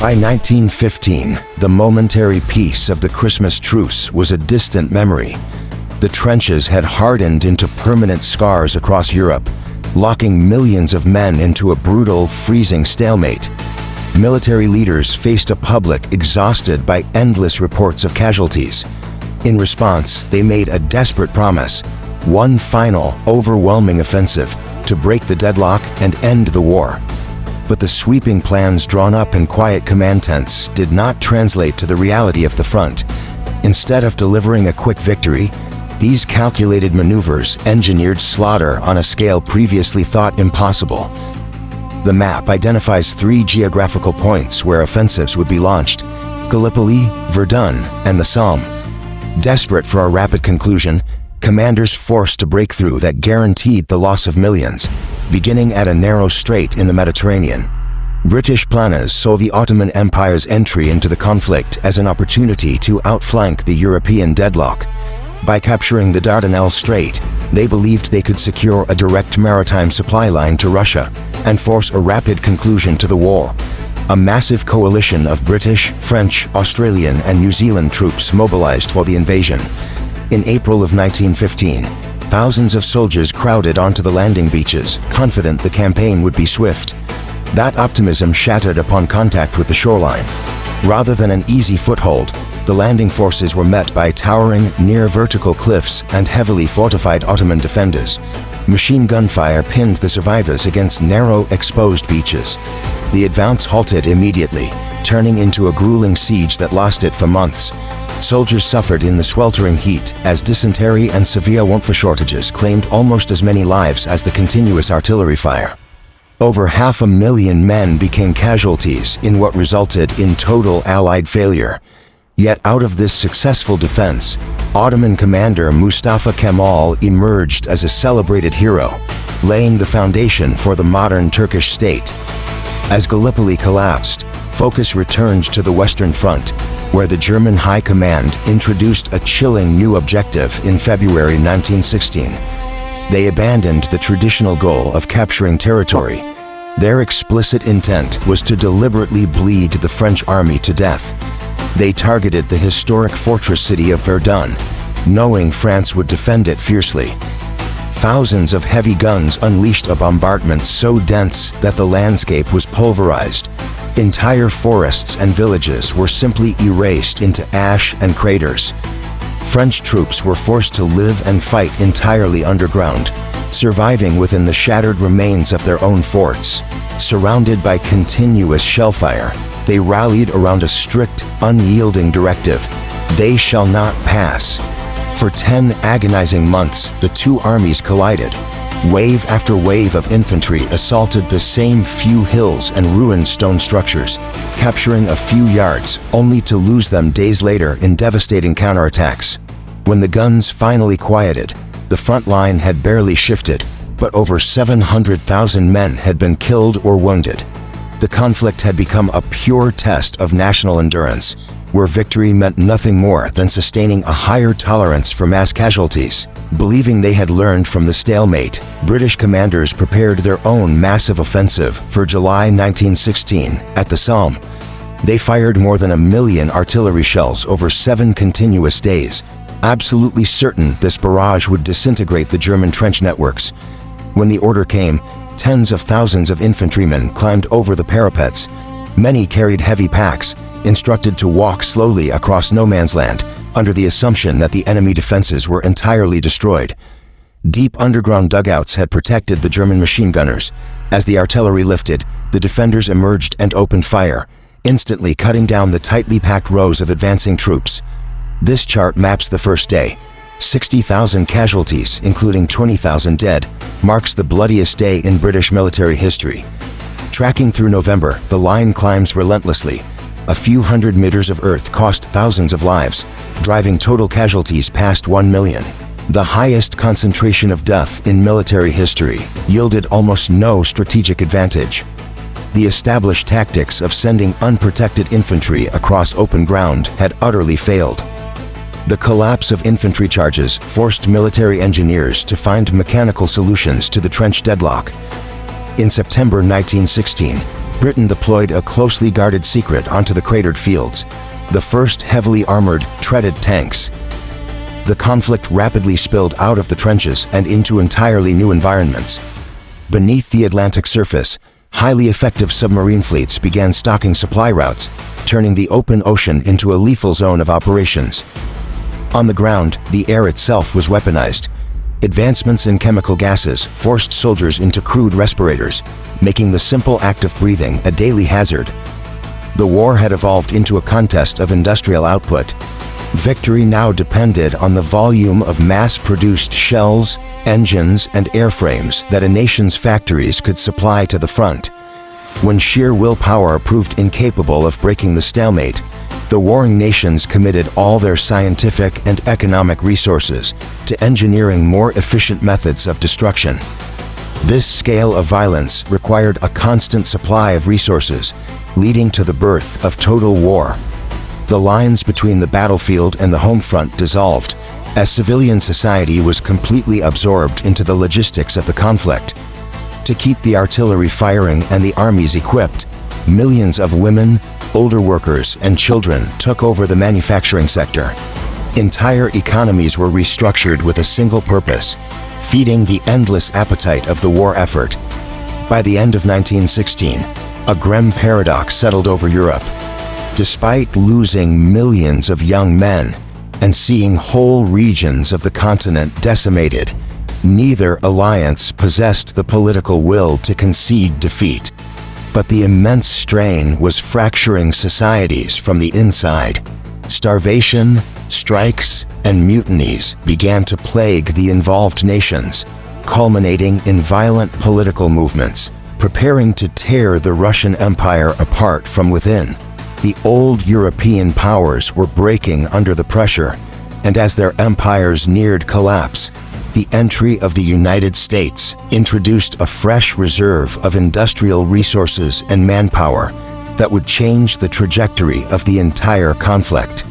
By 1915, the momentary peace of the Christmas Truce was a distant memory. The trenches had hardened into permanent scars across Europe, locking millions of men into a brutal, freezing stalemate. Military leaders faced a public exhausted by endless reports of casualties. In response, they made a desperate promise: one final, overwhelming offensive to break the deadlock and end the war. But the sweeping plans drawn up in quiet command tents did not translate to the reality of the front. Instead of delivering a quick victory, these calculated maneuvers engineered slaughter on a scale previously thought impossible. The map identifies 3 geographical points where offensives would be launched: Gallipoli, Verdun, and the Somme. Desperate for a rapid conclusion, commanders forced a breakthrough that guaranteed the loss of millions, beginning at a narrow strait in the Mediterranean. British planners saw the Ottoman Empire's entry into the conflict as an opportunity to outflank the European deadlock. By capturing the Dardanelles Strait, they believed they could secure a direct maritime supply line to Russia and force a rapid conclusion to the war. A massive coalition of British, French, Australian, and New Zealand troops mobilized for the invasion. In April of 1915, thousands of soldiers crowded onto the landing beaches, confident the campaign would be swift. That optimism shattered upon contact with the shoreline. Rather than an easy foothold, the landing forces were met by towering, near-vertical cliffs and heavily fortified Ottoman defenders. Machine gun fire pinned the survivors against narrow, exposed beaches. The advance halted immediately, turning into a grueling siege that lasted for months. Soldiers suffered in the sweltering heat as dysentery and severe warmth shortages claimed almost as many lives as the continuous artillery fire. Over 500,000 men became casualties in what resulted in total Allied failure. Yet out of this successful defense, Ottoman commander Mustafa Kemal emerged as a celebrated hero, laying the foundation for the modern Turkish state. As Gallipoli collapsed, focus returned to the Western Front, where the German High Command introduced a chilling new objective in February 1916. They abandoned the traditional goal of capturing territory. Their explicit intent was to deliberately bleed the French army to death. They targeted the historic fortress city of Verdun, knowing France would defend it fiercely. Thousands of heavy guns unleashed a bombardment so dense that the landscape was pulverized. Entire forests and villages were simply erased into ash and craters. French troops were forced to live and fight entirely underground, surviving within the shattered remains of their own forts. Surrounded by continuous shellfire, they rallied around a strict, unyielding directive: they shall not pass. For 10 agonizing months, the two armies collided. Wave after wave of infantry assaulted the same few hills and ruined stone structures, capturing a few yards only to lose them days later in devastating counterattacks. When the guns finally quieted, the front line had barely shifted, but over 700,000 men had been killed or wounded. The conflict had become a pure test of national endurance, where victory meant nothing more than sustaining a higher tolerance for mass casualties. Believing they had learned from the stalemate, British commanders prepared their own massive offensive for July 1916 at the Somme. They fired more than 1 million artillery shells over 7 continuous days, absolutely certain this barrage would disintegrate the German trench networks. When the order came, tens of thousands of infantrymen climbed over the parapets. Many carried heavy packs, instructed to walk slowly across no man's land, under the assumption that the enemy defenses were entirely destroyed. Deep underground dugouts had protected the German machine gunners. As the artillery lifted, the defenders emerged and opened fire, instantly cutting down the tightly packed rows of advancing troops. This chart maps the first day. 60,000 casualties, including 20,000 dead, marks the bloodiest day in British military history. Tracking through November, the line climbs relentlessly. A few hundred meters of earth cost thousands of lives, driving total casualties past 1 million. The highest concentration of death in military history yielded almost no strategic advantage. The established tactics of sending unprotected infantry across open ground had utterly failed. The collapse of infantry charges forced military engineers to find mechanical solutions to the trench deadlock. In September 1916, Britain deployed a closely guarded secret onto the cratered fields, the first heavily armored, treaded tanks. The conflict rapidly spilled out of the trenches and into entirely new environments. Beneath the Atlantic surface, highly effective submarine fleets began stalking supply routes, turning the open ocean into a lethal zone of operations. On the ground, the air itself was weaponized. Advancements in chemical gases forced soldiers into crude respirators, making the simple act of breathing a daily hazard. The war had evolved into a contest of industrial output. Victory now depended on the volume of mass-produced shells, engines, and airframes that a nation's factories could supply to the front. When sheer willpower proved incapable of breaking the stalemate, the warring nations committed all their scientific and economic resources to engineering more efficient methods of destruction. This scale of violence required a constant supply of resources, leading to the birth of total war. The lines between the battlefield and the home front dissolved, as civilian society was completely absorbed into the logistics of the conflict. To keep the artillery firing and the armies equipped, millions of women, older workers, and children took over the manufacturing sector. Entire economies were restructured with a single purpose: feeding the endless appetite of the war effort. By the end of 1916, a grim paradox settled over Europe. Despite losing millions of young men and seeing whole regions of the continent decimated, neither alliance possessed the political will to concede defeat. But the immense strain was fracturing societies from the inside. Starvation, strikes, and mutinies began to plague the involved nations, culminating in violent political movements, preparing to tear the Russian Empire apart from within. The old European powers were breaking under the pressure, and as their empires neared collapse, the entry of the United States introduced a fresh reserve of industrial resources and manpower that would change the trajectory of the entire conflict.